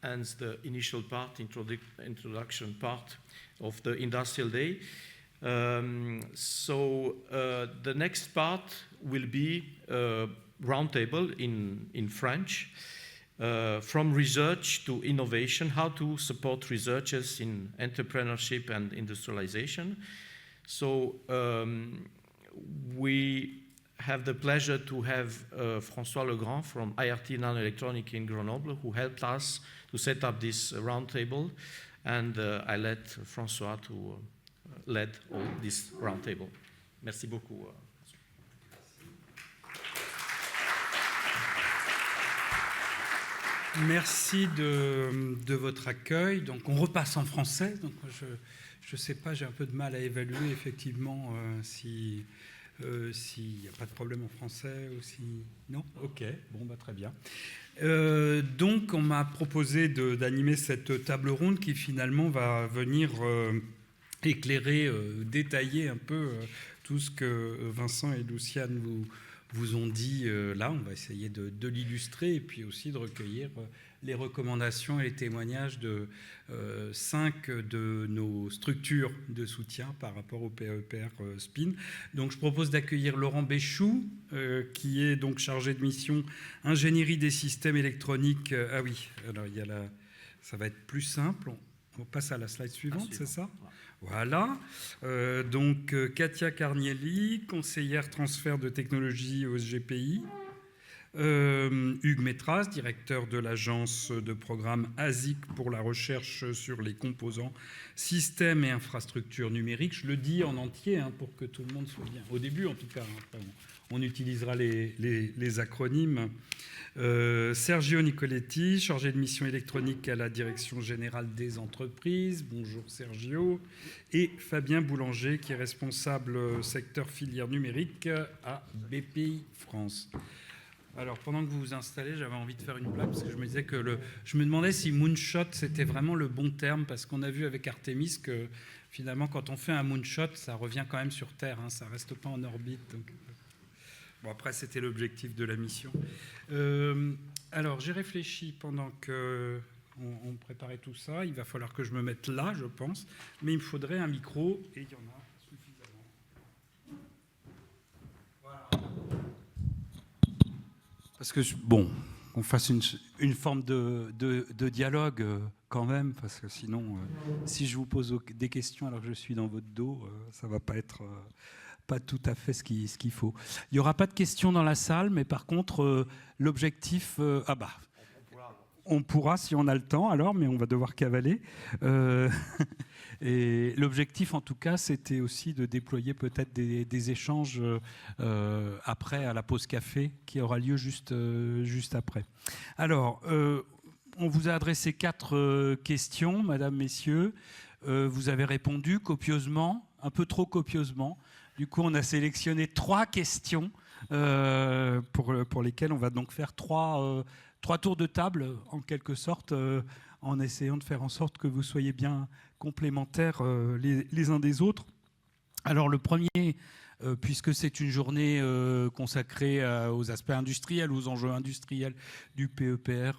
ends the initial part, introduction part of the Industrial Day. So the next part will be a roundtable in French, from research to innovation, how to support researchers in entrepreneurship and industrialization. So we have the pleasure to have François Legrand from IRT Nanoelectronics in Grenoble, who helped us to set up this roundtable, and I let François to lead all this roundtable. Merci beaucoup. Merci de votre accueil. Donc on repasse en français. Donc je sais pas, j'ai un peu de mal à évaluer effectivement s'il n'y a pas de problème en français ou si... Non ? Ok, bon, bah, très bien. Donc on m'a proposé d'animer cette table ronde qui finalement va venir éclairer, détailler un peu tout ce que Vincent et Luciane vous ont dit là. On va essayer de l'illustrer et puis aussi de recueillir les recommandations et les témoignages de 5 de nos structures de soutien par rapport au PEPR SPIN. Donc je propose d'accueillir Laurent Béchou, qui est donc chargé de mission ingénierie des systèmes électroniques. Ah oui, alors ça va être plus simple. On passe à la slide suivante, c'est ça ? Voilà. Donc Katia Carnielli, conseillère transfert de technologie au SGPI. Hugues Métras, directeur de l'agence de programme ASIC pour la recherche sur les composants, systèmes et infrastructures numériques. Je le dis en entier pour que tout le monde soit bien. Au début, en tout cas. Après, on utilisera les acronymes. Sergio Nicoletti, chargé de mission électronique à la Direction générale des entreprises. Bonjour Sergio. Et Fabien Boulanger, qui est responsable secteur filière numérique à BPI France. Alors, pendant que vous vous installez, j'avais envie de faire une blague, parce que je me disais je me demandais si moonshot, c'était vraiment le bon terme, parce qu'on a vu avec Artemis que, finalement, quand on fait un moonshot, ça revient quand même sur Terre, ça ne reste pas en orbite. Donc... Bon, après, c'était l'objectif de la mission. Alors, j'ai réfléchi pendant qu'on préparait tout ça. Il va falloir que je me mette là, je pense, mais il me faudrait un micro, et il y en a suffisamment. Voilà. Parce que, bon, qu'on fasse une forme de dialogue quand même, parce que sinon, si je vous pose des questions alors que je suis dans votre dos, ça ne va pas être pas tout à fait ce qu'il faut. Il n'y aura pas de questions dans la salle, mais par contre, l'objectif... on pourra si on a le temps alors, mais on va devoir cavaler. Et l'objectif, en tout cas, c'était aussi de déployer peut-être des échanges après, à la pause café, qui aura lieu juste après. Alors, on vous a adressé 4 questions, mesdames, messieurs. Vous avez répondu copieusement, un peu trop copieusement. Du coup, on a sélectionné 3 questions pour lesquelles on va donc faire 3 tours de table, en quelque sorte, en essayant de faire en sorte que vous soyez bien complémentaires les uns des autres. Alors, le premier, puisque c'est une journée consacrée aux aspects industriels, aux enjeux industriels du PEPR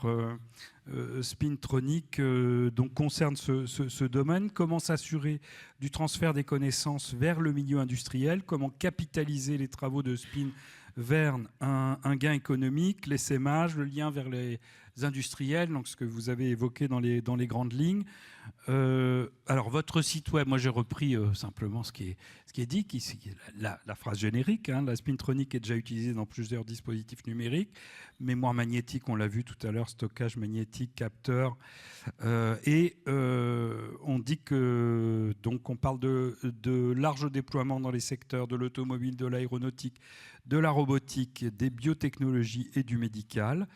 Spintronic, donc concerne ce domaine. Comment s'assurer du transfert des connaissances vers le milieu industriel? Comment capitaliser les travaux de Spin vers un gain économique, l'essaimage, le lien vers les industriels, donc ce que vous avez évoqué dans les grandes lignes. Alors, votre site web, moi j'ai repris simplement ce qui est dit, la phrase générique. La Spintronic est déjà utilisée dans plusieurs dispositifs numériques. Mémoire magnétique, on l'a vu tout à l'heure, stockage magnétique, capteur. Et on dit que, donc on parle de large déploiement dans les secteurs de l'automobile, de l'aéronautique, de la robotique, des biotechnologies et du médical.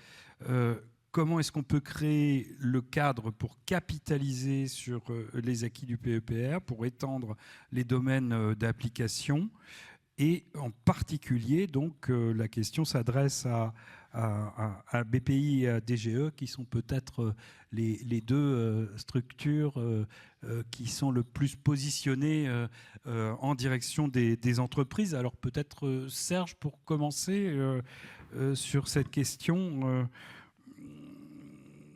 Comment est-ce qu'on peut créer le cadre pour capitaliser sur les acquis du PEPR, pour étendre les domaines d'application? Et en particulier, donc, la question s'adresse à BPI et à DGE, qui sont peut-être les 2 structures qui sont le plus positionnées en direction des entreprises. Alors peut-être, Serge, pour commencer sur cette question...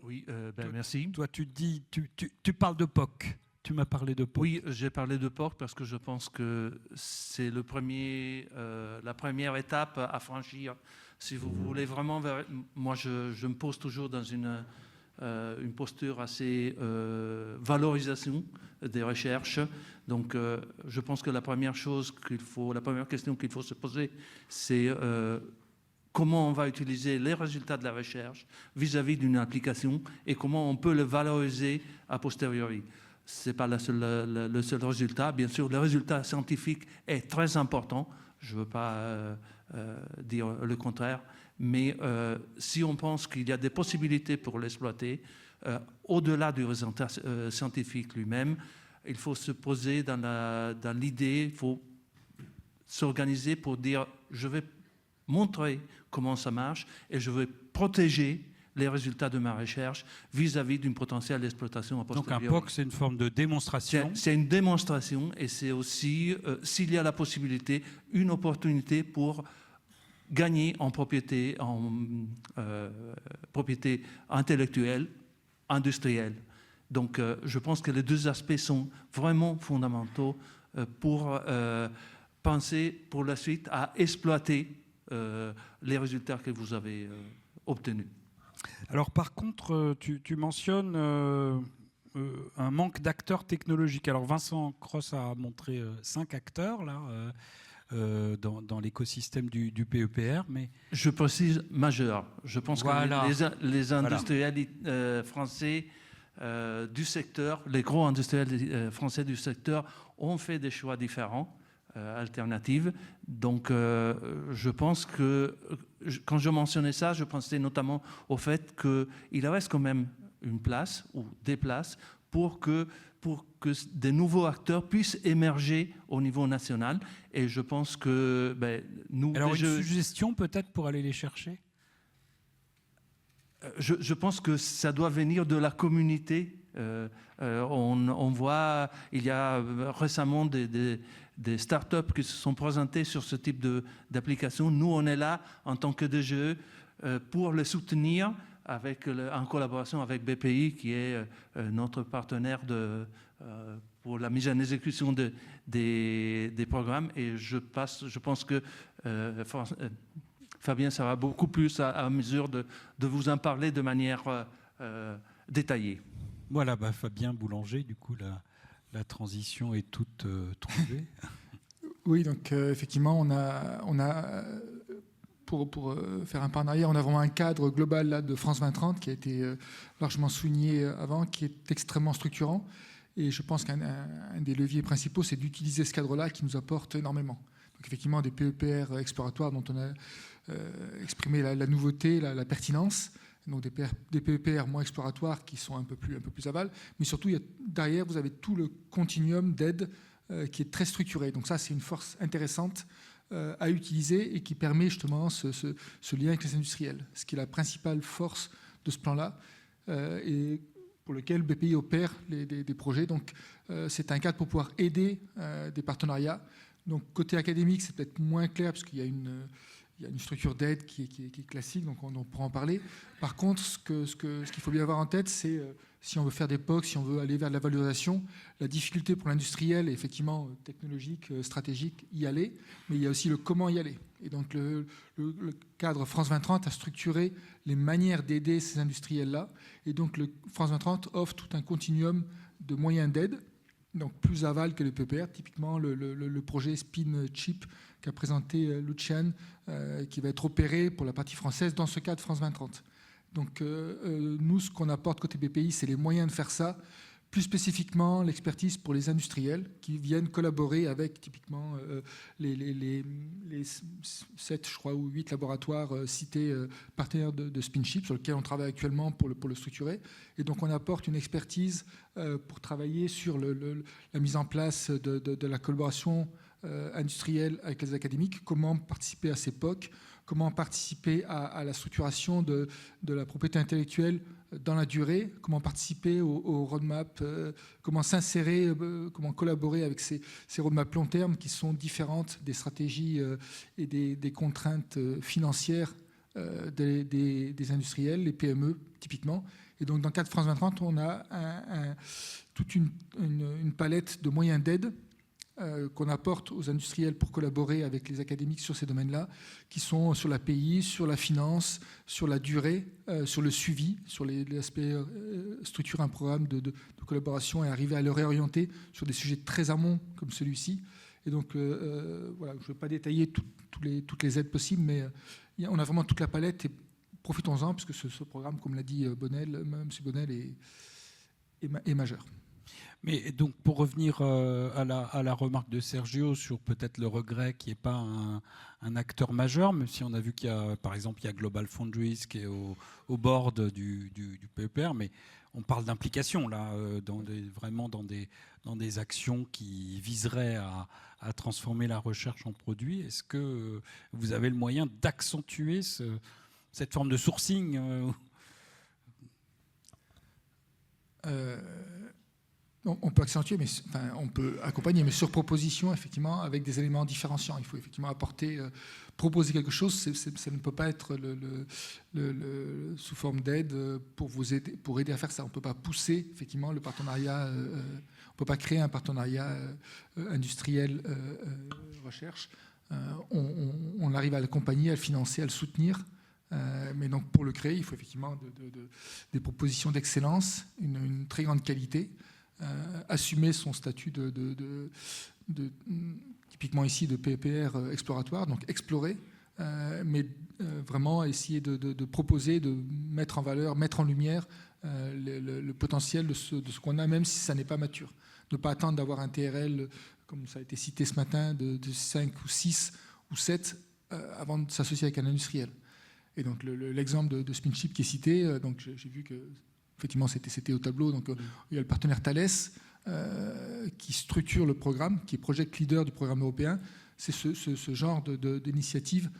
Oui, merci. Toi, tu parles de POC. Tu m'as parlé de POC. Oui, j'ai parlé de POC parce que je pense que c'est la première étape à franchir. Si vous voulez vraiment... Moi, je me pose toujours dans une posture assez valorisation des recherches. Donc, je pense que la première question qu'il faut se poser, c'est comment on va utiliser les résultats de la recherche vis-à-vis d'une application et comment on peut le valoriser a posteriori. Ce n'est pas le seul résultat. Bien sûr, le résultat scientifique est très important. Je ne veux pas dire le contraire. Mais si on pense qu'il y a des possibilités pour l'exploiter, au-delà du résultat scientifique lui-même, il faut se poser dans l'idée, il faut s'organiser pour dire je vais montrer comment ça marche et je vais protéger les résultats de ma recherche vis-à-vis d'une potentielle exploitation a posteriori. Donc un POC, c'est une forme de démonstration. C'est une démonstration et c'est aussi, s'il y a la possibilité, une opportunité pour gagner en propriété intellectuelle, industrielle. Donc je pense que les deux aspects sont vraiment fondamentaux pour penser pour la suite à exploiter les résultats que vous avez obtenus. Alors par contre, tu mentionnes un manque d'acteurs technologiques. Alors Vincent Cross a montré 5 acteurs là, dans l'écosystème du PEPR. Mais... Je précise majeur. Je pense que les industriels français du secteur, les gros industriels français du secteur ont fait des choix différents. Alternative. Donc, je pense que quand je mentionnais ça, je pensais notamment au fait qu'il reste quand même une place ou des places pour que des nouveaux acteurs puissent émerger au niveau national. Et je pense que nous... Alors, une suggestion peut-être pour aller les chercher ? Je pense que ça doit venir de la communauté. On voit, il y a récemment des startups qui se sont présentées sur ce type d'application. Nous, on est là en tant que DGE pour les soutenir en collaboration avec BPI, qui est notre partenaire pour la mise en exécution des programmes. Et je pense que Fabien sera beaucoup plus à mesure de vous en parler de manière détaillée. Voilà, Fabien Boulanger, du coup, la transition est toute trouvée. Oui, donc effectivement, on a pour faire un pas en arrière, on a vraiment un cadre global là, de France 2030 qui a été largement souligné avant, qui est extrêmement structurant. Et je pense qu'un des leviers principaux, c'est d'utiliser ce cadre-là qui nous apporte énormément. Donc effectivement, des PEPR exploratoires dont on a exprimé la nouveauté, la pertinence. Donc des PEPR moins exploratoires qui sont un peu plus aval. Mais surtout, derrière, vous avez tout le continuum d'aide qui est très structuré. Donc ça, c'est une force intéressante à utiliser et qui permet justement ce lien avec les industriels, ce qui est la principale force de ce plan-là et pour lequel BPI opère des projets. Donc c'est un cadre pour pouvoir aider des partenariats. Donc côté académique, c'est peut-être moins clair parce qu'il y a une structure d'aide qui est classique, donc on pourra en parler. Par contre, ce qu'il faut bien avoir en tête, c'est si on veut faire des POC, si on veut aller vers de la valorisation, la difficulté pour l'industriel est effectivement technologique, stratégique, y aller, mais il y a aussi le comment y aller. Et donc le cadre France 2030 a structuré les manières d'aider ces industriels-là. Et donc le France 2030 offre tout un continuum de moyens d'aide, donc plus aval que le PPR, typiquement le projet Spin Chip qu'a présenté Lucian, qui va être opéré pour la partie française dans ce cadre France 2030. Donc nous, ce qu'on apporte côté BPI, c'est les moyens de faire ça, plus spécifiquement l'expertise pour les industriels qui viennent collaborer avec typiquement les 7, je crois, ou 8 laboratoires cités partenaires de SpinChip sur lesquels on travaille actuellement pour le structurer. Et donc on apporte une expertise pour travailler sur la mise en place de la collaboration industrielle avec les académiques, comment participer à ces POC, comment participer à la structuration de la propriété intellectuelle dans la durée, comment participer au roadmap, comment s'insérer, comment collaborer avec ces roadmaps long terme qui sont différentes des stratégies et des contraintes financières des industriels, les PME typiquement. Et donc, dans le cadre de France 2030, on a toute une palette de moyens d'aide qu'on apporte aux industriels pour collaborer avec les académiques sur ces domaines-là, qui sont sur l'API, sur la finance, sur la durée, sur le suivi, sur l'aspect structurer un programme de collaboration et arriver à le réorienter sur des sujets très amont comme celui-ci. Et donc, voilà, je ne vais pas détailler toutes les aides possibles, mais on a vraiment toute la palette et profitons-en, puisque ce programme, comme l'a dit M. Bonnel, est majeur. Mais donc, pour revenir à la remarque de Sergio sur peut-être le regret qu'il n'y ait pas un acteur majeur, même si on a vu qu'il y a, par exemple, il y a Global Foundries qui est au board du PEPR, mais on parle d'implication là, vraiment dans des actions qui viseraient à transformer la recherche en produit. Est-ce que vous avez le moyen d'accentuer cette forme de sourcing On peut accentuer, on peut accompagner, mais sur proposition, effectivement, avec des éléments différenciants. Il faut effectivement proposer quelque chose. Ça ne peut pas être sous forme d'aide pour aider à faire ça. On ne peut pas pousser, effectivement, le partenariat. On ne peut pas créer un partenariat industriel recherche. On arrive à l'accompagner, à le financer, à le soutenir. Mais donc, pour le créer, il faut effectivement des propositions d'excellence, une très grande qualité. Assumer son statut typiquement ici de PEPR exploratoire, donc explorer, mais vraiment essayer de proposer, de mettre en valeur, mettre en lumière le potentiel de ce qu'on a, même si ça n'est pas mature. Ne pas attendre d'avoir un TRL, comme ça a été cité ce matin, de 5 ou 6 ou 7 avant de s'associer avec un industriel. Et donc l'exemple de Spinchip qui est cité, donc j'ai vu que effectivement, c'était au tableau. Donc, il y a le partenaire Thales qui structure le programme, qui est project leader du programme européen. C'est ce genre d'initiative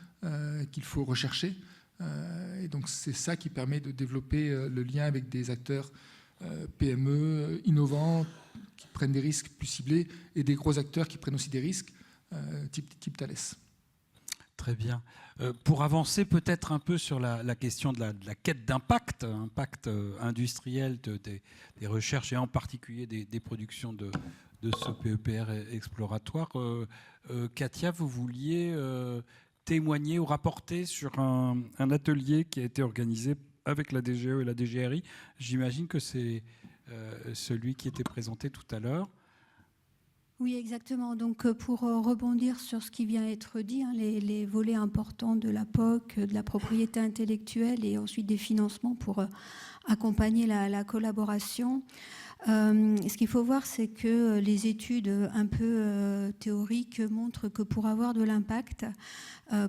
qu'il faut rechercher. Et donc, c'est ça qui permet de développer le lien avec des acteurs PME, innovants, qui prennent des risques plus ciblés, et des gros acteurs qui prennent aussi des risques, type Thales. Très bien. Pour avancer peut-être un peu sur la question de la quête d'impact, impact industriel des recherches et en particulier des productions de ce PEPR exploratoire, Katia, vous vouliez témoigner ou rapporter sur un atelier qui a été organisé avec la DGE et la DGRI. J'imagine que c'est celui qui était présenté tout à l'heure. Oui, exactement. Donc, pour rebondir sur ce qui vient d'être dit, les volets importants de la POC, de la propriété intellectuelle et ensuite des financements pour accompagner la collaboration. Ce qu'il faut voir, c'est que les études un peu théoriques montrent que pour avoir de l'impact,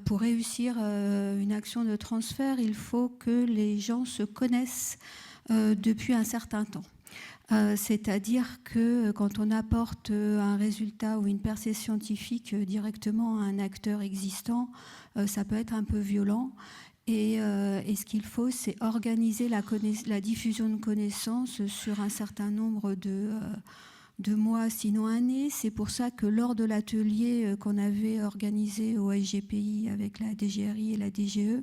pour réussir une action de transfert, il faut que les gens se connaissent depuis un certain temps. C'est-à-dire que quand on apporte un résultat ou une percée scientifique directement à un acteur existant, ça peut être un peu violent. Et ce qu'il faut, c'est organiser la diffusion de connaissances sur un certain nombre de mois, sinon années. C'est pour ça que lors de l'atelier qu'on avait organisé au SGPI avec la DGRI et la DGE,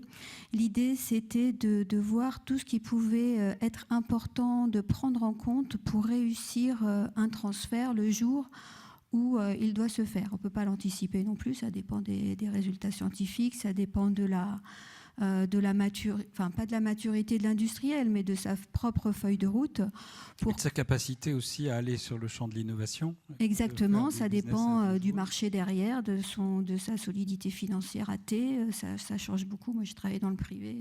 l'idée c'était de voir tout ce qui pouvait être important de prendre en compte pour réussir un transfert le jour où il doit se faire. On ne peut pas l'anticiper non plus, ça dépend des résultats scientifiques, ça dépend de pas de la maturité de l'industriel, mais de sa propre feuille de route. Et de sa capacité aussi à aller sur le champ de l'innovation. Exactement, ça dépend du marché derrière, de sa solidité financière à T. Ça change beaucoup. Moi, j'ai travaillé dans le privé.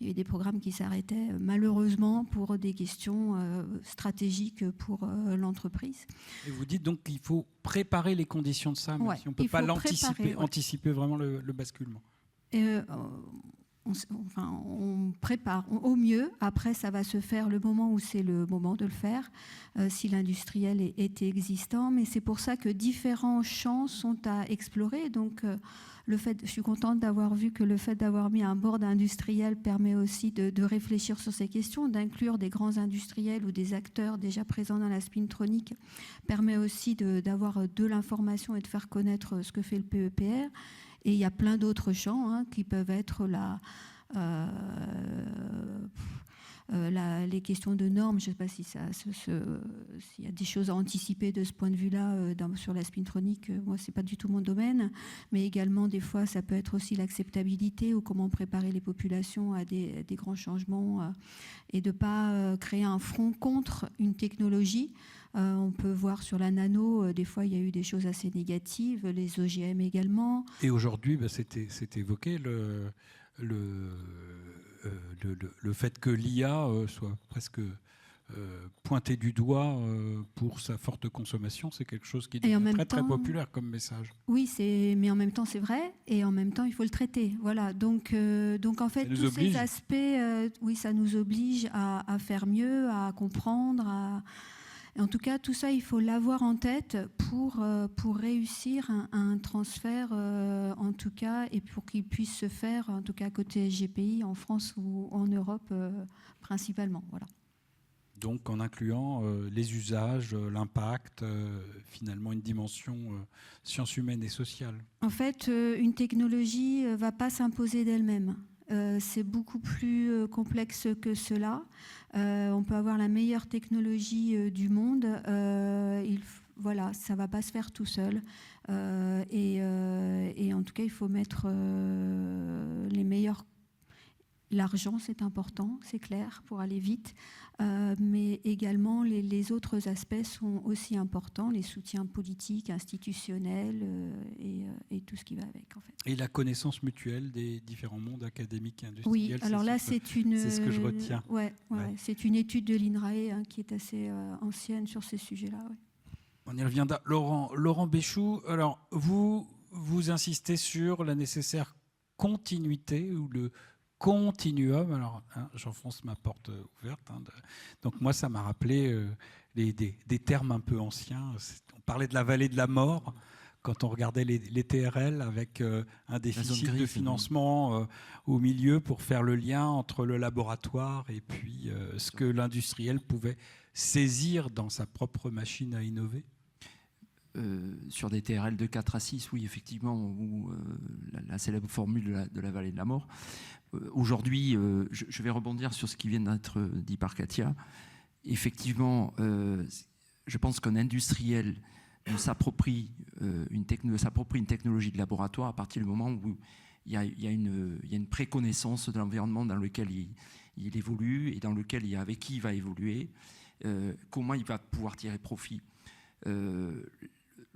Il y avait des programmes qui s'arrêtaient malheureusement pour des questions stratégiques pour l'entreprise. Et vous dites donc qu'il faut préparer les conditions de ça, même si on ne peut pas anticiper vraiment le basculement. On prépare au mieux. Après, ça va se faire le moment où c'est le moment de le faire, si l'industriel est existant. Mais c'est pour ça que différents champs sont à explorer. Donc, je suis contente d'avoir vu que le fait d'avoir mis un board industriel permet aussi de réfléchir sur ces questions, d'inclure des grands industriels ou des acteurs déjà présents dans la spintronique, permet aussi d'avoir de l'information et de faire connaître ce que fait le PEPR. Et il y a plein d'autres champs qui peuvent être les questions de normes, je ne sais pas si s'il y a des choses à anticiper de ce point de vue-là sur la spintronique. Moi, ce n'est pas du tout mon domaine, mais également des fois, ça peut être aussi l'acceptabilité ou comment préparer les populations à des grands changements et de ne pas créer un front contre une technologie. On peut voir sur la nano, des fois, il y a eu des choses assez négatives, les OGM également. Et aujourd'hui, c'était évoqué le fait que l'IA soit presque pointée du doigt pour sa forte consommation, c'est quelque chose qui devient très populaire comme message. Oui, mais en même temps c'est vrai, et en même temps il faut le traiter. Voilà. Donc en fait tous ces aspects, oui, ça nous oblige à faire mieux, à comprendre. En tout cas, tout ça, il faut l'avoir en tête pour réussir un transfert, en tout cas, et pour qu'il puisse se faire, en tout cas, côté SGPI, en France ou en Europe, principalement. Voilà. Donc, en incluant les usages, l'impact, finalement, une dimension sciences humaines et sociales. En fait, une technologie ne va pas s'imposer d'elle-même. C'est beaucoup plus complexe que cela. On peut avoir la meilleure technologie du monde. Voilà, ça ne va pas se faire tout seul. Et en tout cas, il faut mettre les meilleurs. L'argent, c'est important, c'est clair, pour aller vite. Mais également, les autres aspects sont aussi importants, les soutiens politiques, institutionnels et tout ce qui va avec, en fait. Et la connaissance mutuelle des différents mondes académiques et industriels. Oui, alors là, c'est ce que je retiens. Ouais. C'est une étude de l'INRAE qui est assez ancienne sur ces sujets-là. Ouais. On y reviendra. Laurent Béchoux, alors vous insistez sur la nécessaire continuité ou le continuum. Alors, j'enfonce ma porte ouverte. Donc moi, ça m'a rappelé des termes un peu anciens. On parlait de la vallée de la mort quand on regardait les TRL avec un déficit de financement au milieu pour faire le lien entre le laboratoire et puis ce que l'industriel pouvait saisir dans sa propre machine à innover. Sur des TRL de 4 à 6, oui, effectivement, ou la célèbre formule de la vallée de la mort. Aujourd'hui, je vais rebondir sur ce qui vient d'être dit par Katia. Effectivement, je pense qu'un industriel s'approprie une technologie de laboratoire à partir du moment où il y a une préconnaissance de l'environnement dans lequel il évolue et avec qui il va évoluer, comment il va pouvoir tirer profit.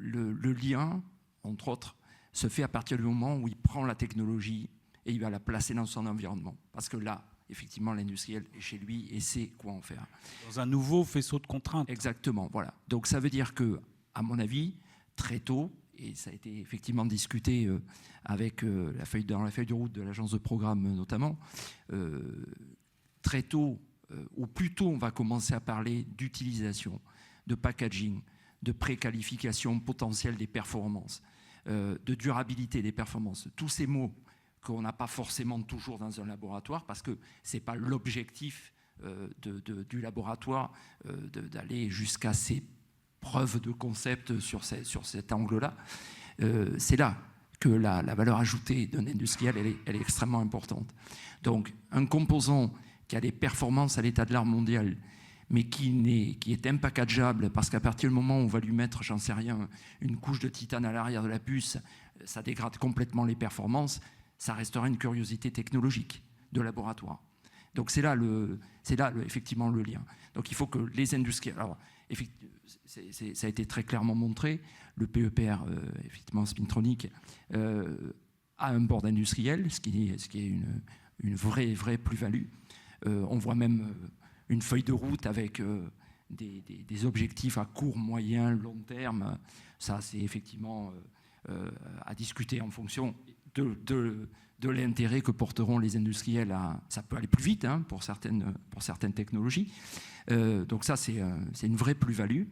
Le lien, entre autres, se fait à partir du moment où il prend la technologie et il va la placer dans son environnement. Parce que là, effectivement, l'industriel est chez lui et sait quoi en faire. Dans un nouveau faisceau de contraintes. Exactement, voilà. Donc ça veut dire que, à mon avis, très tôt, et ça a été effectivement discuté avec dans la feuille de route de l'agence de programme notamment, très tôt, ou plus tôt, on va commencer à parler d'utilisation, de packaging, de préqualification potentielle des performances, de durabilité des performances. Tous ces mots qu'on n'a pas forcément toujours dans un laboratoire, parce que ce n'est pas l'objectif du laboratoire d'aller jusqu'à ces preuves de concept sur cet angle-là. C'est là que la valeur ajoutée d'un industriel, elle est extrêmement importante. Donc, un composant qui a des performances à l'état de l'art mondial, mais qui est impackageable, parce qu'à partir du moment où on va lui mettre, j'en sais rien, une couche de titane à l'arrière de la puce, ça dégrade complètement les performances, ça restera une curiosité technologique de laboratoire. Donc c'est là effectivement le lien. Donc il faut que les industriels... Alors, ça a été très clairement montré, le PEPR, effectivement, Spintronic, a un board industriel, ce qui est une vraie plus-value. On voit même une feuille de route avec des objectifs à court, moyen, long terme. Ça, c'est effectivement à discuter en fonction de l'intérêt que porteront les industriels. Ça peut aller plus vite pour certaines technologies. Donc ça, c'est une vraie plus-value.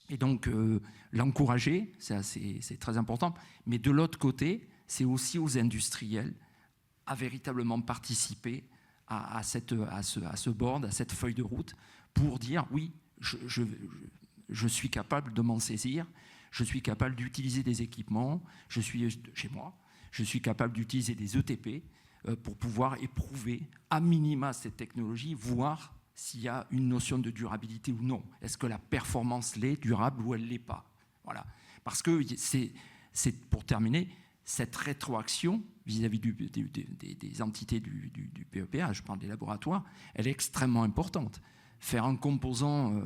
Et donc, l'encourager, c'est très important. Mais de l'autre côté, c'est aussi aux industriels à véritablement participer à ce board, à cette feuille de route, pour dire oui, je suis capable de m'en saisir, je suis capable d'utiliser des équipements, je suis chez moi, je suis capable d'utiliser des ETP pour pouvoir éprouver à minima cette technologie, voir s'il y a une notion de durabilité ou non. Est-ce que la performance l'est durable ou elle ne l'est pas? Voilà. Parce que c'est pour terminer, cette rétroaction vis-à-vis des entités du PEPA, je parle des laboratoires, elle est extrêmement importante. Faire un composant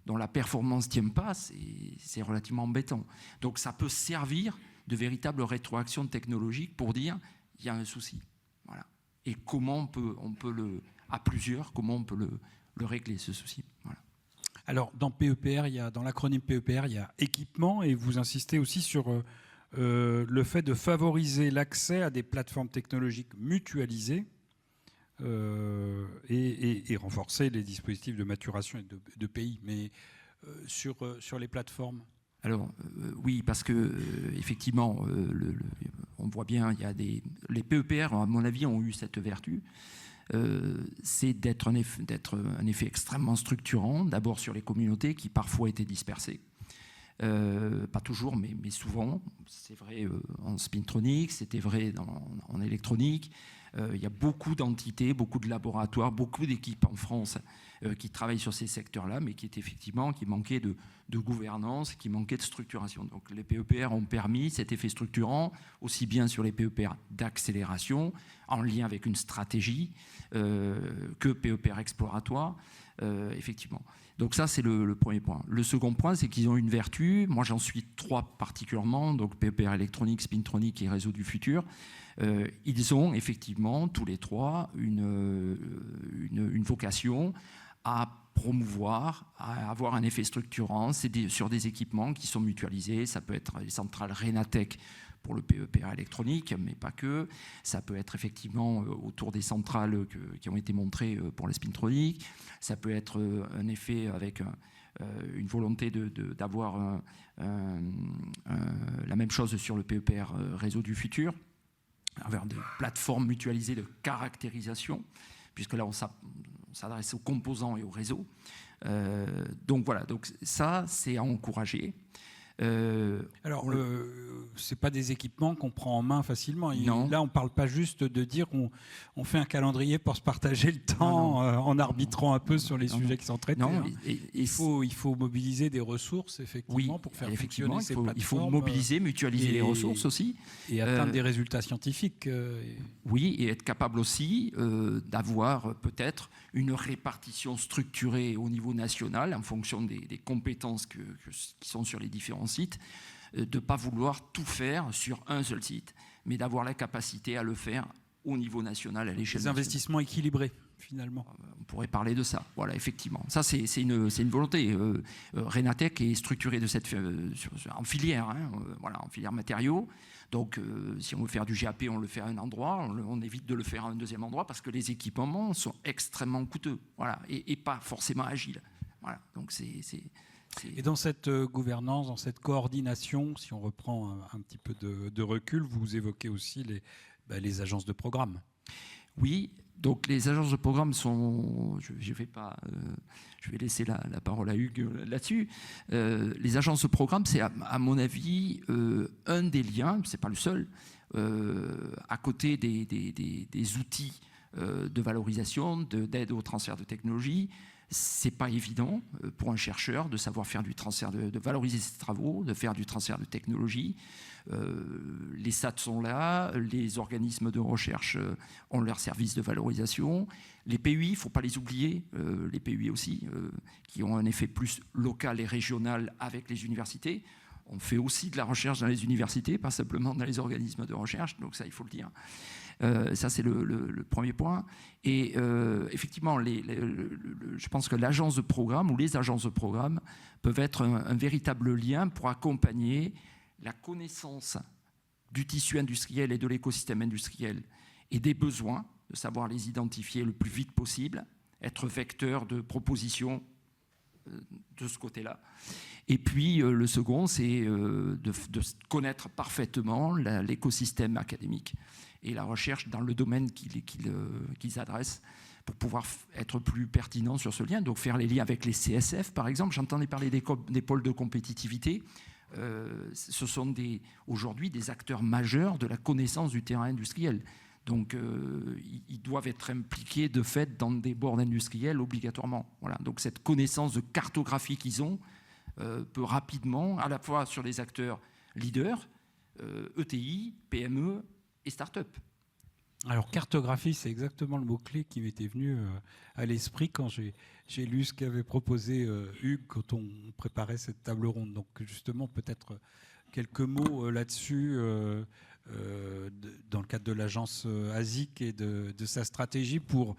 dont la performance ne tient pas, c'est relativement embêtant. Donc ça peut servir de véritable rétroaction technologique pour dire il y a un souci. Voilà. Et comment on peut à plusieurs, comment on peut le régler, ce souci. Voilà. Alors, dans PEPR, dans l'acronyme PEPR, il y a équipement, et vous insistez aussi sur le fait de favoriser l'accès à des plateformes technologiques mutualisées et renforcer les dispositifs de maturation et de pays. Mais sur les plateformes. Alors oui, parce que effectivement, on voit bien, les PEPR, à mon avis, ont eu cette vertu. C'est d'être un effet extrêmement structurant, d'abord sur les communautés qui parfois étaient dispersées. Pas toujours, mais souvent. C'est vrai en spintronique, c'était vrai en électronique. Il y a beaucoup d'entités, beaucoup de laboratoires, beaucoup d'équipes en France qui travaillent sur ces secteurs-là, mais qui manquaient de gouvernance, qui manquaient de structuration. Donc les PEPR ont permis cet effet structurant, aussi bien sur les PEPR d'accélération, en lien avec une stratégie, que PEPR exploratoire, effectivement. Donc ça, c'est le premier point. Le second point, c'est qu'ils ont une vertu. Moi, j'en suis 3 particulièrement, donc PEPR électronique, spintronique et réseau du futur. Ils ont effectivement, tous les 3, une vocation à promouvoir, à avoir un effet structurant. C'est sur des équipements qui sont mutualisés. Ça peut être les centrales Renatec pour le PEPR électronique, mais pas que. Ça peut être effectivement autour des centrales qui ont été montrées pour la spintronique. Ça peut être un effet avec une volonté d'avoir la même chose sur le PEPR réseau du futur, avec des plateformes mutualisées de caractérisation, puisque là on s'adresse aux composants et aux réseaux. Donc voilà, donc ça c'est à encourager. Alors, ce n'est pas des équipements qu'on prend en main facilement. Là, on ne parle pas juste de dire on fait un calendrier pour se partager le temps en arbitrant un peu sur les sujets qui sont traités. Non, il faut mobiliser des ressources, effectivement, pour faire fonctionner ces plateformes. Il faut mobiliser, mutualiser les ressources aussi. Et atteindre des résultats scientifiques. Oui, et être capable aussi d'avoir peut-être une répartition structurée au niveau national en fonction des compétences qui sont sur les différents sites, de ne pas vouloir tout faire sur un seul site, mais d'avoir la capacité à le faire au niveau national, à l'échelle nationale. Des investissements équilibrés, finalement. On pourrait parler de ça, voilà, effectivement. Ça, c'est une volonté. Renatec est structuré en filière, voilà, en filière matériaux. Donc, si on veut faire du GAP, on le fait à un endroit, on évite de le faire à un deuxième endroit parce que les équipements sont extrêmement coûteux, voilà, et pas forcément agiles. Voilà, donc Et dans cette gouvernance, dans cette coordination, si on reprend un petit peu de recul, vous évoquez aussi les agences de programme. Oui, donc les agences de programme sont... Je vais laisser la parole à Hugues là-dessus. Les agences de programme, c'est à mon avis un des liens, c'est pas le seul, à côté des outils de valorisation, d'aide au transfert de technologie. C'est pas évident pour un chercheur de savoir faire du transfert, de valoriser ses travaux, de faire du transfert de technologie. Les SAT sont là, les organismes de recherche ont leurs services de valorisation. Les PUI, il ne faut pas les oublier, les PUI aussi, qui ont un effet plus local et régional avec les universités. On fait aussi de la recherche dans les universités, pas simplement dans les organismes de recherche, donc ça, il faut le dire. Ça, c'est le premier point. Et effectivement, je pense que l'agence de programme ou les agences de programme peuvent être un véritable lien pour accompagner la connaissance du tissu industriel et de l'écosystème industriel et des besoins, de savoir les identifier le plus vite possible, être vecteur de propositions de ce côté-là. Et puis, le second, c'est de connaître parfaitement l'écosystème académique et la recherche dans le domaine qu'ils adressent pour pouvoir être plus pertinent sur ce lien. Donc, faire les liens avec les CSF, par exemple. J'entendais parler des pôles de compétitivité. Ce sont aujourd'hui des acteurs majeurs de la connaissance du terrain industriel. Donc, ils doivent être impliqués de fait dans des boards industriels obligatoirement. Voilà. Donc, cette connaissance de cartographie qu'ils ont peut rapidement, à la fois sur les acteurs leaders, ETI, PME et start-up. Alors, cartographie, c'est exactement le mot-clé qui m'était venu à l'esprit quand j'ai lu ce qu'avait proposé Hugues quand on préparait cette table ronde. Donc, justement, peut-être quelques mots là-dessus dans le cadre de l'agence ASIC et de sa stratégie pour,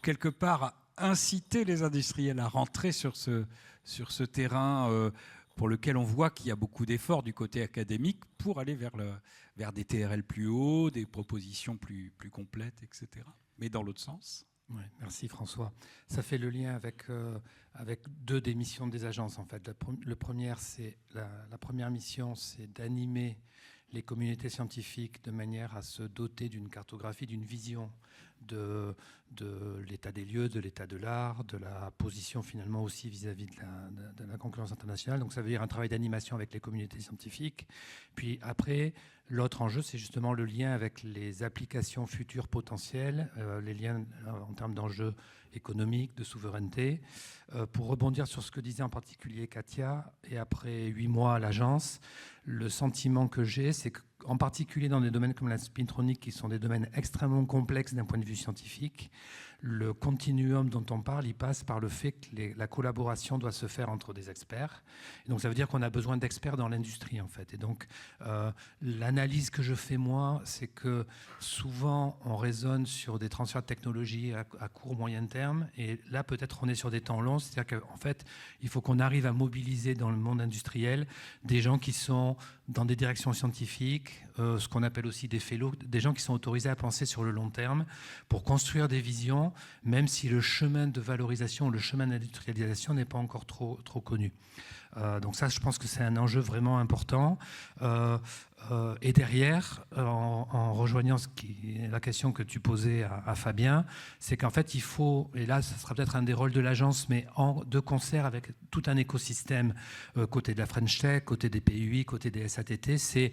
quelque part, inciter les industriels à rentrer sur ce terrain pour lequel on voit qu'il y a beaucoup d'efforts du côté académique pour aller vers des TRL plus hauts, des propositions plus complètes, etc. Mais dans l'autre sens. Ouais, merci François. Ça fait le lien avec deux des missions des agences en fait. La première mission, c'est d'animer les communautés scientifiques de manière à se doter d'une cartographie, d'une vision de l'état des lieux, de l'état de l'art, de la position finalement aussi vis-à-vis de la concurrence internationale. Donc ça veut dire un travail d'animation avec les communautés scientifiques. Puis après, l'autre enjeu, c'est justement le lien avec les applications futures potentielles, les liens en termes d'enjeux économiques, de souveraineté. Pour rebondir sur ce que disait en particulier Katia, et après 8 mois à l'agence, le sentiment que j'ai, c'est qu'en particulier dans des domaines comme la spintronique, qui sont des domaines extrêmement complexes d'un point de vue scientifique, le continuum dont on parle, il passe par le fait que la collaboration doit se faire entre des experts. Et donc ça veut dire qu'on a besoin d'experts dans l'industrie en fait. Et donc l'analyse que je fais moi, c'est que souvent on raisonne sur des transferts de technologie à court, moyen terme. Et là peut-être on est sur des temps longs. C'est-à-dire qu'en fait il faut qu'on arrive à mobiliser dans le monde industriel des gens qui sont dans des directions scientifiques, ce qu'on appelle aussi des fellows, des gens qui sont autorisés à penser sur le long terme pour construire des visions, même si le chemin de valorisation, le chemin d'industrialisation n'est pas encore trop connu. Donc ça, je pense que c'est un enjeu vraiment important. Et derrière, en rejoignant la question que tu posais à Fabien, c'est qu'en fait, il faut, et là, ça sera peut-être un des rôles de l'agence, mais de concert avec tout un écosystème, côté de la French Tech, côté des PUI, côté des SATT, c'est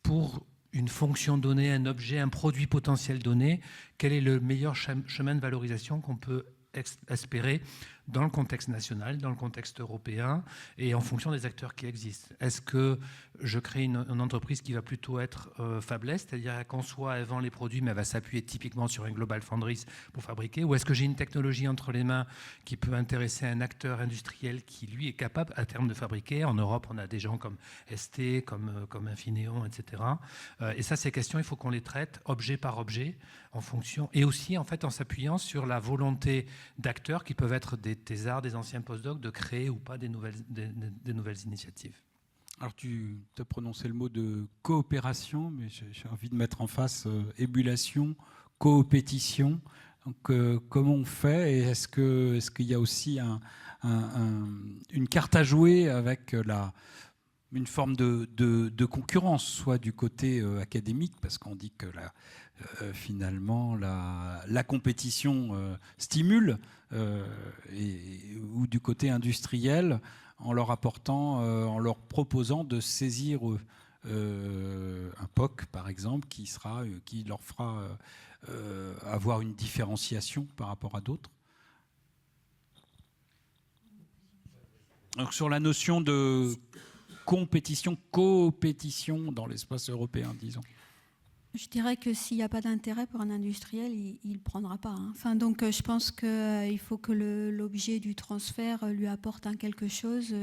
pour une fonction donnée, un objet, un produit potentiel donné, quel est le meilleur chemin de valorisation qu'on peut espérer dans le contexte national, dans le contexte européen et en fonction des acteurs qui existent. Est-ce que je crée une entreprise qui va plutôt être fabless, c'est-à-dire qu'elle conçoit, elle vend les produits, mais elle va s'appuyer typiquement sur un Global Foundries pour fabriquer, ou est-ce que j'ai une technologie entre les mains qui peut intéresser un acteur industriel qui, lui, est capable à terme de fabriquer. En Europe, on a des gens comme ST, comme Infineon, etc. Et ça, ces questions, il faut qu'on les traite objet par objet, en fonction, et aussi en fait en s'appuyant sur la volonté d'acteurs qui peuvent être des thésards, des anciens postdocs, de créer ou pas des nouvelles initiatives. Alors tu as prononcé le mot de coopération, mais j'ai envie de mettre en face ébullition, coopétition. Donc comment on fait, et est-ce qu'il y a aussi une carte à jouer avec une forme de concurrence, soit du côté académique, parce qu'on dit que finalement la compétition stimule, ou du côté industriel, en leur apportant, en leur proposant de saisir un POC par exemple qui leur fera avoir une différenciation par rapport à d'autres. Donc sur la notion de compétition, coopétition dans l'espace européen, disons. Je dirais que s'il n'y a pas d'intérêt pour un industriel, il ne prendra pas. Enfin, donc, je pense qu'il faut que l'objet du transfert lui apporte quelque chose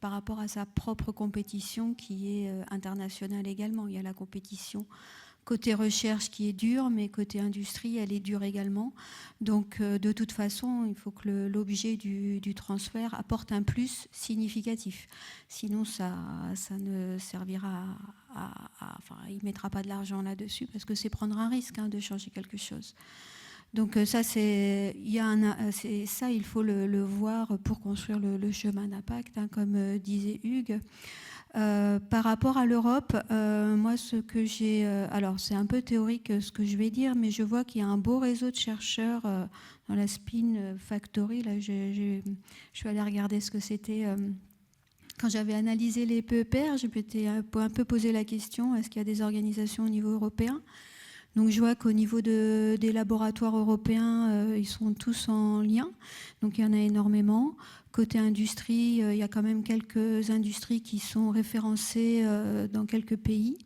par rapport à sa propre compétition qui est internationale également. Il y a la compétition côté recherche qui est dure, mais côté industrie, elle est dure également. Donc, de toute façon, il faut que l'objet du transfert apporte un plus significatif. Sinon, ça ne servira enfin, il ne mettra pas de l'argent là-dessus parce que c'est prendre un risque de changer quelque chose. Donc ça, il faut le voir pour construire le chemin d'impact, comme disait Hugues. Par rapport à l'Europe, moi, ce que j'ai... alors, c'est un peu théorique ce que je vais dire, mais je vois qu'il y a un beau réseau de chercheurs dans la Spin Factory. Là, je suis allée regarder ce que c'était... Quand j'avais analysé les PEPR, je m'étais un peu posé la question, est-ce qu'il y a des organisations au niveau européen ? Donc je vois qu'au niveau des laboratoires européens, ils sont tous en lien, donc il y en a énormément. Côté industrie, il y a quand même quelques industries qui sont référencées dans quelques pays.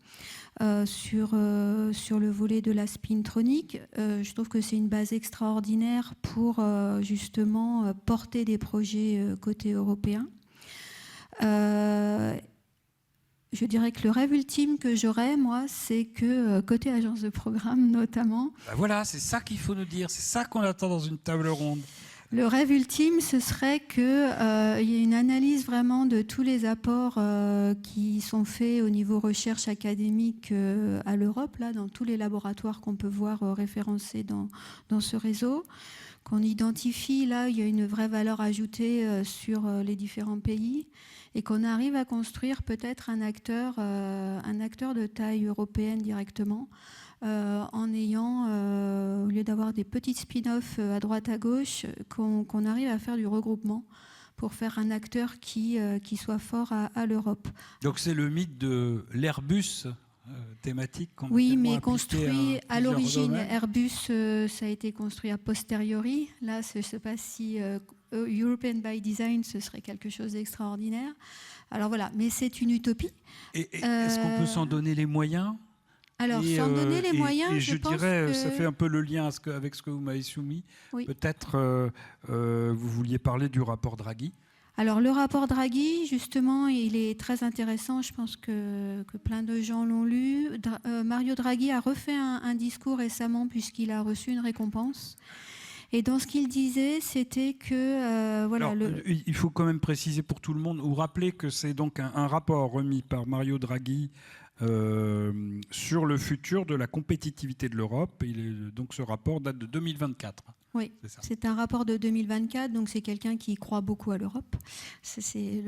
Sur le volet de la spintronique, je trouve que c'est une base extraordinaire pour justement porter des projets côté européen. Je dirais que le rêve ultime que j'aurais, moi, c'est que côté agence de programme notamment... Ben voilà, c'est ça qu'il faut nous dire, c'est ça qu'on attend dans une table ronde. Le rêve ultime, ce serait qu'il y ait une analyse vraiment de tous les apports qui sont faits au niveau recherche académique à l'Europe, là, dans tous les laboratoires qu'on peut voir référencés dans ce réseau, qu'on identifie, là, il y a une vraie valeur ajoutée sur les différents pays, et qu'on arrive à construire peut-être un acteur de taille européenne directement, en ayant, au lieu d'avoir des petites spin-offs à droite à gauche, qu'on arrive à faire du regroupement pour faire un acteur qui soit fort à l'Europe. Donc c'est le mythe de l'Airbus thématique qu'on Oui, mais construit à l'origine. domaines. Airbus, ça a été construit a posteriori. Là, je ne sais pas si European by Design, ce serait quelque chose d'extraordinaire. Alors voilà, mais c'est une utopie. Et est-ce qu'on peut s'en donner les moyens ? Alors, sans donner les moyens, et je pense dirais, que... ça fait un peu le lien avec ce que vous m'avez soumis. Oui. Peut-être vous vouliez parler du rapport Draghi. Alors, le rapport Draghi, justement, il est très intéressant. Je pense que plein de gens l'ont lu. Mario Draghi a refait un discours récemment puisqu'il a reçu une récompense. Et dans ce qu'il disait, c'était que... voilà, Alors, il faut quand même préciser pour tout le monde, ou rappeler que c'est donc un rapport remis par Mario Draghi sur le futur de la compétitivité de l'Europe. Donc ce rapport date de 2024. Oui, c'est un rapport de 2024, donc c'est quelqu'un qui croit beaucoup à l'Europe. C'est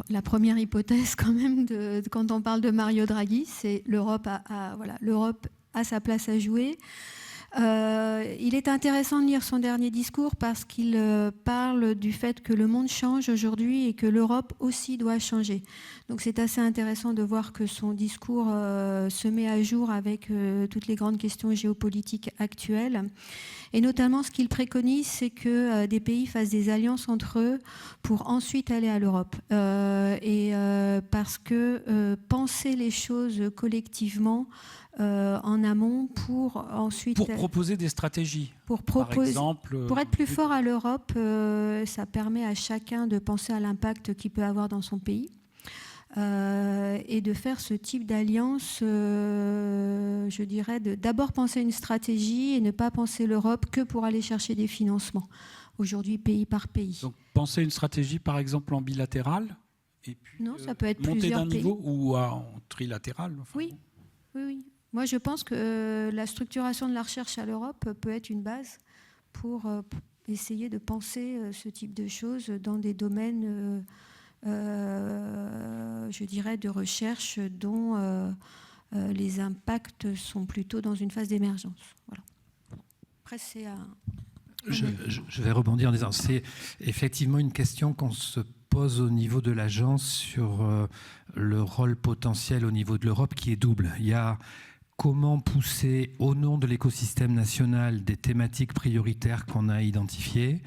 la première hypothèse quand même quand on parle de Mario Draghi, c'est l'Europe l'Europe a sa place à jouer. Il est intéressant de lire son dernier discours parce qu'il parle du fait que le monde change aujourd'hui et que l'Europe aussi doit changer. Donc c'est assez intéressant de voir que son discours se met à jour avec toutes les grandes questions géopolitiques actuelles. Et notamment, ce qu'il préconise, c'est que des pays fassent des alliances entre eux pour ensuite aller à l'Europe. Parce que penser les choses collectivement en amont pour ensuite... Pour proposer des stratégies. Par exemple, pour être plus fort à l'Europe, ça permet à chacun de penser à l'impact qu'il peut avoir dans son pays. Et de faire ce type d'alliance, je dirais, d'abord penser une stratégie et ne pas penser l'Europe que pour aller chercher des financements, aujourd'hui pays par pays. Donc penser une stratégie par exemple en bilatéral et puis non, ça peut être monter plusieurs d'un pays. niveau ou en trilatéral. Enfin, oui. Moi je pense que la structuration de la recherche à l'Europe peut être une base pour essayer de penser ce type de choses dans des domaines... je dirais, de recherche dont les impacts sont plutôt dans une phase d'émergence. Voilà. Après, c'est à... Je vais rebondir en disant, c'est effectivement une question qu'on se pose au niveau de l'agence sur le rôle potentiel au niveau de l'Europe qui est double. Il y a comment pousser au nom de l'écosystème national des thématiques prioritaires qu'on a identifiées.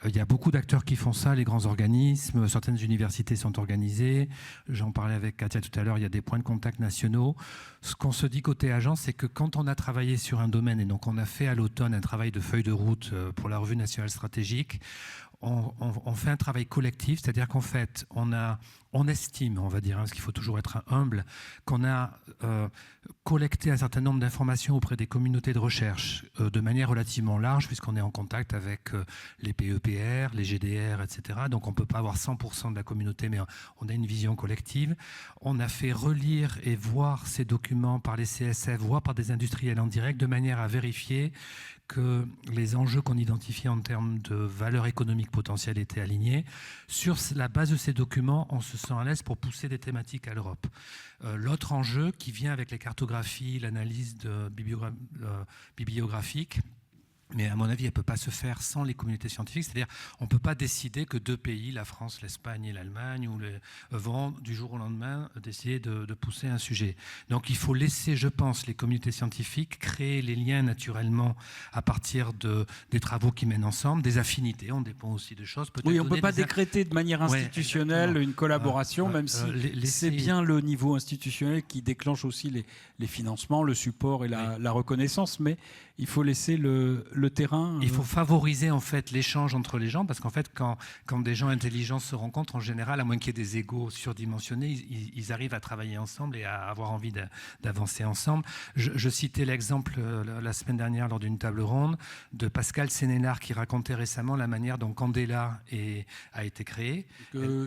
Il y a beaucoup d'acteurs qui font ça, les grands organismes, certaines universités sont organisées. J'en parlais avec Katia tout à l'heure, il y a des points de contact nationaux. Ce qu'on se dit côté agence, c'est que quand on a travaillé sur un domaine, et donc on a fait à l'automne un travail de feuille de route pour la revue nationale stratégique, on fait un travail collectif, c'est-à-dire qu'en fait, on estime, on va dire, parce qu'il faut toujours être humble, qu'on a collecté un certain nombre d'informations auprès des communautés de recherche de manière relativement large, puisqu'on est en contact avec les PEPR, les GDR, etc. Donc on ne peut pas avoir 100% de la communauté, mais on a une vision collective. On a fait relire et voir ces documents par les CSF, voire par des industriels en direct, de manière à vérifier que les enjeux qu'on identifiait en termes de valeur économique potentielle étaient alignés. Sur la base de ces documents, on se sent à l'aise pour pousser des thématiques à l'Europe. L'autre enjeu qui vient avec les cartographies, l'analyse bibliographique, Mais à mon avis, elle ne peut pas se faire sans les communautés scientifiques. C'est-à-dire on ne peut pas décider que 2 pays, la France, l'Espagne et l'Allemagne, vont du jour au lendemain décider de pousser un sujet. Donc il faut laisser, je pense, les communautés scientifiques créer les liens naturellement à partir des travaux qu'ils mènent ensemble, des affinités. On dépend aussi de choses. Oui, on ne peut pas décréter de manière institutionnelle une collaboration, même si c'est bien le niveau institutionnel qui déclenche aussi les financements, le support et la reconnaissance. Mais il faut laisser le terrain. Il faut favoriser en fait l'échange entre les gens, parce qu'en fait, quand des gens intelligents se rencontrent, en général, à moins qu'il y ait des égos surdimensionnés, ils arrivent à travailler ensemble et à avoir envie d'avancer ensemble. Je citais l'exemple la semaine dernière lors d'une table ronde de Pascal Sénénard qui racontait récemment la manière dont Candela a été créée.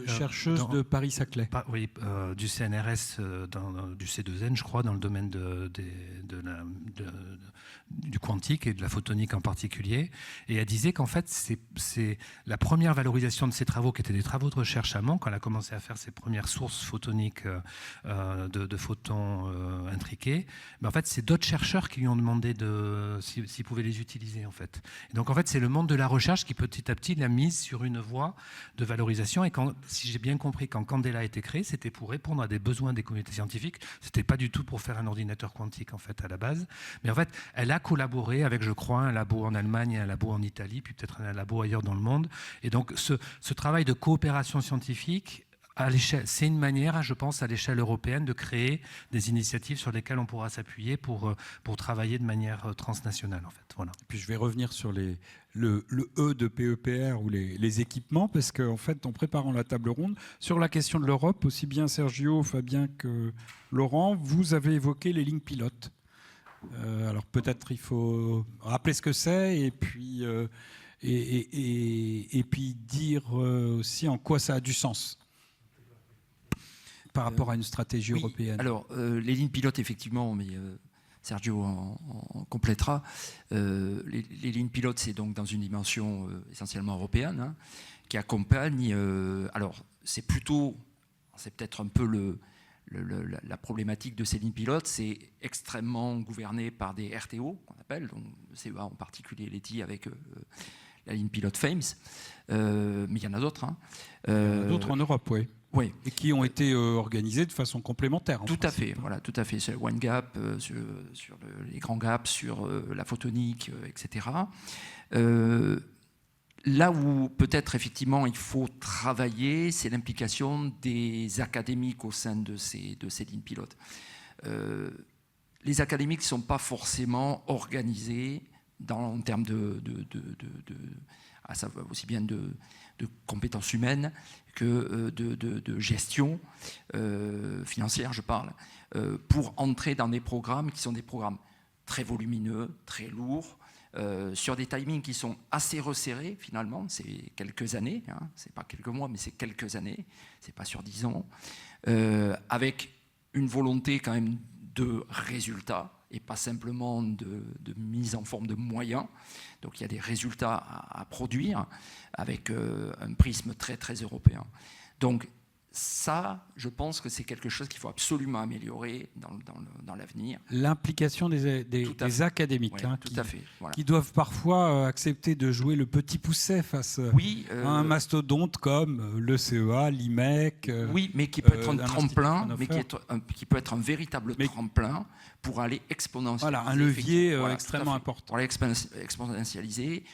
Chercheuse de Paris-Saclay. Oui, du CNRS, du C2N, je crois, dans le domaine du quantique et de la photonique en particulier. Et elle disait qu'en fait, c'est la première valorisation de ces travaux, qui étaient des travaux de recherche à Mans, quand elle a commencé à faire ses premières sources photoniques de photons intriqués. Mais en fait, c'est d'autres chercheurs qui lui ont demandé s'ils pouvaient les utiliser, en fait. Et donc, en fait, c'est le monde de la recherche qui, petit à petit, l'a mise sur une voie de valorisation. Et si j'ai bien compris, quand Candela a été créé, c'était pour répondre à des besoins des communautés scientifiques. C'était pas du tout pour faire un ordinateur quantique, en fait, à la base. Mais en fait, elle a collaboré avec, je crois, un labo en Allemagne et un labo en Italie, puis peut-être un labo ailleurs dans le monde. Et donc, ce travail de coopération scientifique, c'est une manière, je pense, à l'échelle européenne, de créer des initiatives sur lesquelles on pourra s'appuyer pour travailler de manière transnationale, en fait. Voilà. Puis je vais revenir sur le E de PEPR ou les équipements, parce qu'en fait, en préparant la table ronde, sur la question de l'Europe, aussi bien Sergio, Fabien que Laurent, vous avez évoqué les lignes pilotes. Alors peut-être il faut rappeler ce que c'est et puis dire aussi en quoi ça a du sens par rapport à une stratégie européenne. Alors les lignes pilotes, effectivement, mais Sergio en complétera. Les lignes pilotes, c'est donc dans une dimension essentiellement européenne, qui accompagne. Alors c'est peut-être un peu la problématique de ces lignes pilotes, c'est extrêmement gouverné par des RTO, qu'on appelle, donc le CEA en particulier, l'ETI avec la ligne pilote FAMES, mais il y en a d'autres. Il y en a d'autres en Europe, oui. Oui. Et qui ont été organisés de façon complémentaire. Tout à fait, voilà, tout à fait. Sur le One Gap, sur les grands gaps, sur la photonique, etc. Là où peut-être effectivement il faut travailler, c'est l'implication des académiques au sein de ces lignes pilotes. Les académiques ne sont pas forcément organisés en termes aussi bien de compétences humaines que de gestion financière, je parle, pour entrer dans des programmes qui sont des programmes très volumineux, très lourds, sur des timings qui sont assez resserrés finalement, c'est quelques années, c'est pas quelques mois, mais c'est quelques années, c'est pas sur 10 ans, avec une volonté quand même de résultats et pas simplement de mise en forme de moyens. Donc il y a des résultats à produire avec un prisme très très européen. Donc ça, je pense que c'est quelque chose qu'il faut absolument améliorer dans l'avenir. L'implication des académiques, oui, tout à fait, voilà. Qui doivent parfois accepter de jouer le petit pousset face à un mastodonte comme le CEA, l'IMEC. Oui, mais qui peut être un tremplin, qui peut être un véritable tremplin pour aller exponentialiser. Voilà, un levier extrêmement important. Pour aller exponentialiser.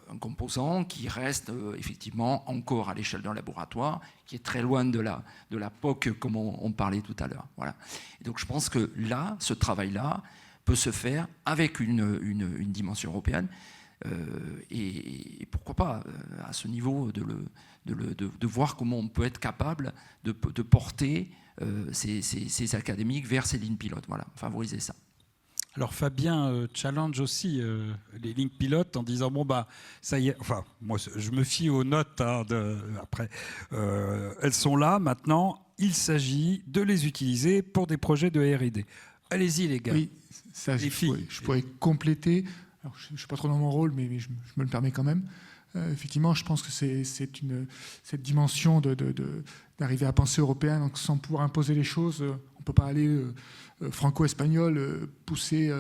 Un composant qui reste effectivement encore à l'échelle d'un laboratoire, qui est très loin de la POC comme on parlait tout à l'heure. Voilà. Et donc je pense que là, ce travail-là peut se faire avec une dimension européenne et pourquoi pas à ce niveau de voir comment on peut être capable de porter ces académiques vers ces lignes pilotes. Voilà, favoriser ça. Alors Fabien challenge aussi les lignes pilotes en disant bon bah ça y est, enfin moi je me fie aux notes après elles sont là maintenant, il s'agit de les utiliser pour des projets de R&D. Allez-y les gars. Oui, ça je pourrais compléter. Alors, je ne suis pas trop dans mon rôle, mais je me le permets quand même. Effectivement, je pense que c'est cette dimension d'arriver à penser européen, donc sans pouvoir imposer les choses. On peut pas aller franco-espagnol pousser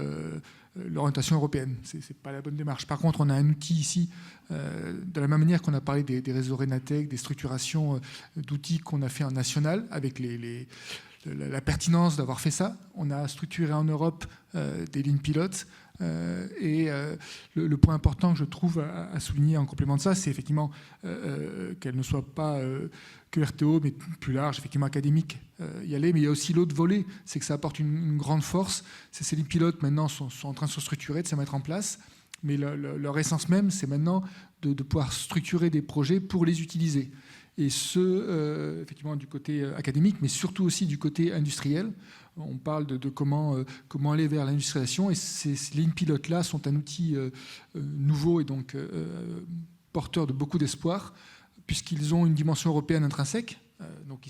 l'orientation européenne. C'est pas la bonne démarche. Par contre, on a un outil ici, de la même manière qu'on a parlé des réseaux Renatec, des structurations d'outils qu'on a fait en national, avec la pertinence d'avoir fait ça. On a structuré en Europe des lignes pilotes. Et le point important que je trouve à souligner en complément de ça, c'est effectivement qu'elle ne soit pas que RTO, mais plus large, effectivement académique, y aller. Mais il y a aussi l'autre volet, c'est que ça apporte une grande force. Ces lignes pilotes maintenant sont en train de se structurer, de se mettre en place. Mais leur essence même, c'est maintenant de pouvoir structurer des projets pour les utiliser. Et effectivement, du côté académique, mais surtout aussi du côté industriel. On parle de comment aller vers l'industrialisation. Et ces lignes pilotes-là sont un outil nouveau et donc porteur de beaucoup d'espoir, puisqu'ils ont une dimension européenne intrinsèque. Donc,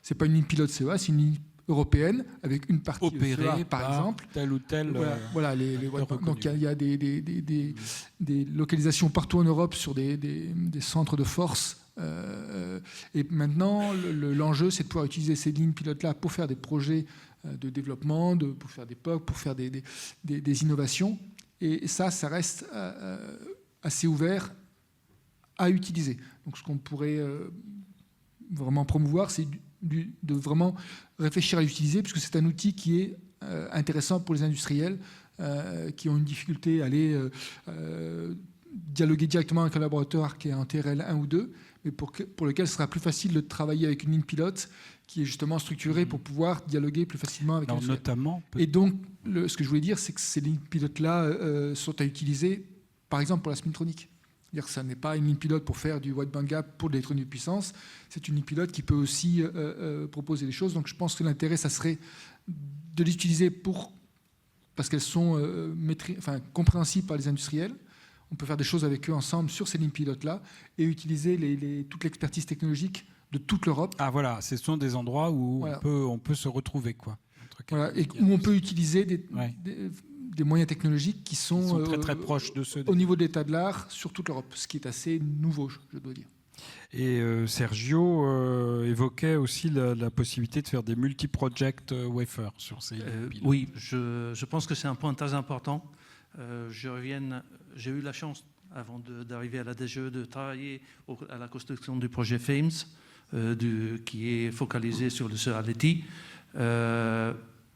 c'est pas une ligne pilote CEA, c'est une ligne européenne avec une partie opérée CEA, par exemple. Tel ou tel. Voilà, donc il y a des localisations partout en Europe sur des centres de force. Et maintenant, l'enjeu, c'est de pouvoir utiliser ces lignes pilotes-là pour faire des projets de développement, pour faire des POC, pour faire des innovations. Et ça reste assez ouvert à utiliser. Donc, ce qu'on pourrait vraiment promouvoir, c'est de vraiment réfléchir à l'utiliser, puisque c'est un outil qui est intéressant pour les industriels qui ont une difficulté à aller dialoguer directement avec un laboratoire qui est en TRL 1 ou 2, mais pour lequel ce sera plus facile de travailler avec une ligne pilote qui est justement structurée pour pouvoir dialoguer plus facilement avec les notamment. Et donc, ce que je voulais dire, c'est que ces lignes pilotes-là sont à utiliser, par exemple, pour la spintronique. C'est-à-dire que ça n'est pas une ligne pilote pour faire du wideband gap pour de l'électronique de puissance, c'est une ligne pilote qui peut aussi proposer des choses. Donc je pense que l'intérêt, ça serait de l'utiliser parce qu'elles sont compréhensibles par les industriels. On peut faire des choses avec eux ensemble sur ces lignes pilotes-là et utiliser toute l'expertise technologique de toute l'Europe. Ah voilà, ce sont des endroits où voilà. on peut se retrouver, quoi. Voilà, et où on peut utiliser des moyens technologiques qui sont très, très proches de ceux au niveau de l'état de l'art sur toute l'Europe, ce qui est assez nouveau, je dois dire. Et Sergio évoquait aussi la possibilité de faire des multi-project wafer sur ces pilotes. Oui, je pense que c'est un point très important. J'ai eu la chance, avant d'arriver à la DGE, de travailler à la construction du projet FAMES, qui est focalisé sur le Serraleti.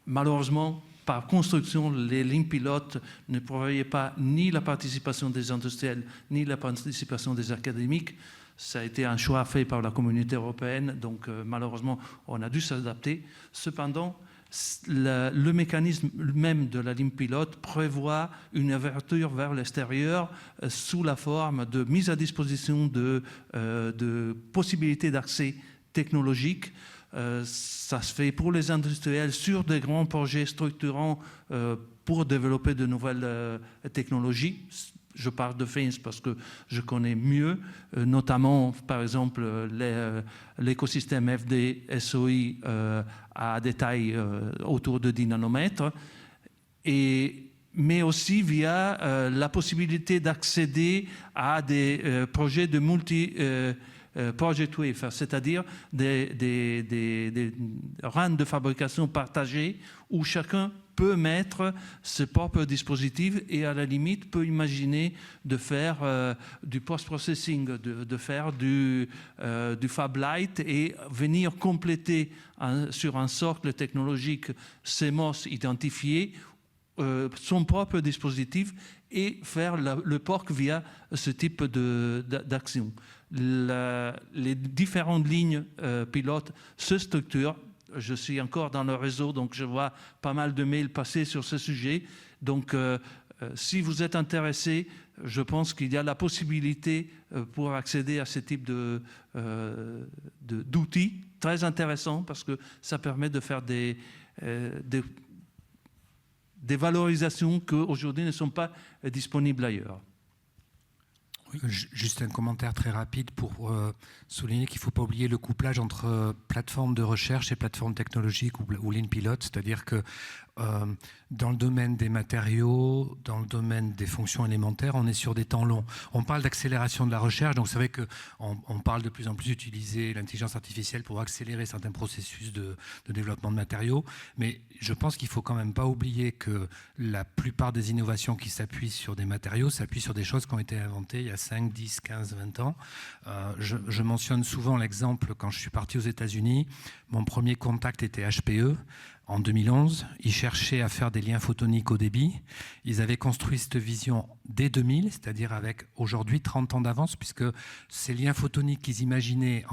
Malheureusement, par construction, les lignes pilotes ne prévoyaient pas ni la participation des industriels, ni la participation des académiques. Ça a été un choix fait par la communauté européenne, donc malheureusement, on a dû s'adapter. Cependant, le mécanisme même de la ligne pilote prévoit une ouverture vers l'extérieur sous la forme de mise à disposition de possibilités d'accès technologique. Ça se fait pour les industriels sur des grands projets structurants pour développer de nouvelles technologies. Je parle de FAMES parce que je connais mieux, notamment, par exemple, l'écosystème FD SOI à des tailles autour de 10 nanomètres, mais aussi via la possibilité d'accéder à des projets de project wafer, c'est-à-dire des runs de fabrication partagés où chacun peut mettre ses propres dispositifs et à la limite peut imaginer de faire du post-processing, de faire du Fab Light et venir compléter sur un socle technologique CMOS identifié son propre dispositif et faire le POC via ce type d'action. Les différentes lignes pilotes se structurent. Je suis encore dans le réseau, donc je vois pas mal de mails passer sur ce sujet. Donc, si vous êtes intéressé, je pense qu'il y a la possibilité pour accéder à ce type d'outils très intéressants parce que ça permet de faire des valorisations qui aujourd'hui ne sont pas disponibles ailleurs. Oui. Juste un commentaire très rapide pour souligner qu'il ne faut pas oublier le couplage entre plateforme de recherche et plateforme technologique ou ligne pilote, c'est-à-dire que dans le domaine des matériaux, dans le domaine des fonctions élémentaires, on est sur des temps longs. On parle d'accélération de la recherche, donc c'est vrai qu'on parle de plus en plus d'utiliser l'intelligence artificielle pour accélérer certains processus de développement de matériaux, mais je pense qu'il ne faut quand même pas oublier que la plupart des innovations qui s'appuient sur des matériaux s'appuient sur des choses qui ont été inventées il y a 5, 10, 15, 20 ans. Je mentionne souvent l'exemple, quand je suis parti aux États-Unis, mon premier contact était HPE. En 2011, ils cherchaient à faire des liens photoniques haut débit. Ils avaient construit cette vision dès 2000, c'est-à-dire avec aujourd'hui 30 ans d'avance, puisque ces liens photoniques qu'ils imaginaient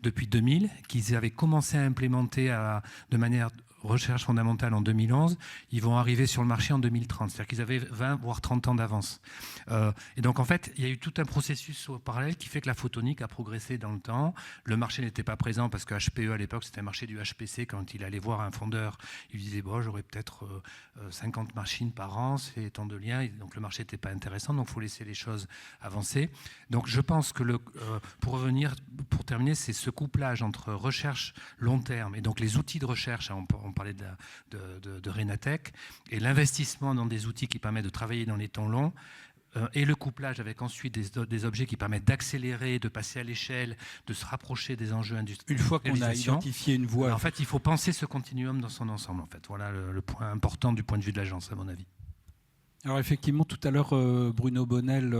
depuis 2000, qu'ils avaient commencé à implémenter de manière recherche fondamentale en 2011, ils vont arriver sur le marché en 2030. C'est-à-dire qu'ils avaient 20 voire 30 ans d'avance. Et donc en fait, il y a eu tout un processus au parallèle qui fait que la photonique a progressé dans le temps. Le marché n'était pas présent parce que HPE à l'époque, c'était un marché du HPC. Quand il allait voir un fondeur, il lui disait bon, j'aurais peut-être 50 machines par an, c'est tant de liens. Et donc le marché n'était pas intéressant, donc il faut laisser les choses avancer. Donc je pense que pour terminer, c'est ce couplage entre recherche long terme et donc les outils de recherche, on parlait de Renatech, et l'investissement dans des outils qui permettent de travailler dans les temps longs, et le couplage avec ensuite des objets qui permettent d'accélérer, de passer à l'échelle, de se rapprocher des enjeux industriels. Une fois qu'on a identifié une voie... En fait, il faut penser ce continuum dans son ensemble. En fait. Voilà le point important du point de vue de l'agence, à mon avis. Alors effectivement, tout à l'heure, Bruno Bonnel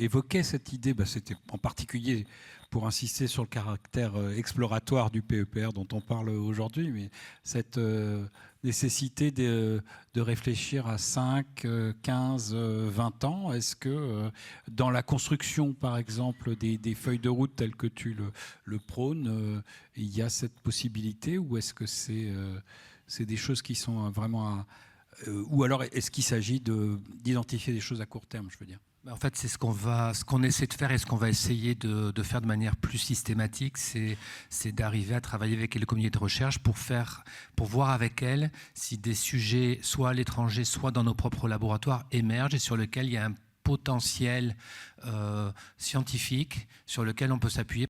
évoquait cette idée, c'était en particulier pour insister sur le caractère exploratoire du PEPR dont on parle aujourd'hui, mais cette nécessité de réfléchir à 5, 15, 20 ans. Est-ce que dans la construction, par exemple, des feuilles de route telles que tu le prônes, il y a cette possibilité, ou est-ce que c'est des choses qui sont vraiment... ou alors est-ce qu'il s'agit d'identifier des choses à court terme, je veux dire? En fait, c'est ce qu'on essaie de faire et ce qu'on va essayer de faire de manière plus systématique, c'est d'arriver à travailler avec les communautés de recherche pour voir avec elles si des sujets, soit à l'étranger, soit dans nos propres laboratoires, émergent et sur lesquels il y a un potentiel scientifique sur lequel on peut s'appuyer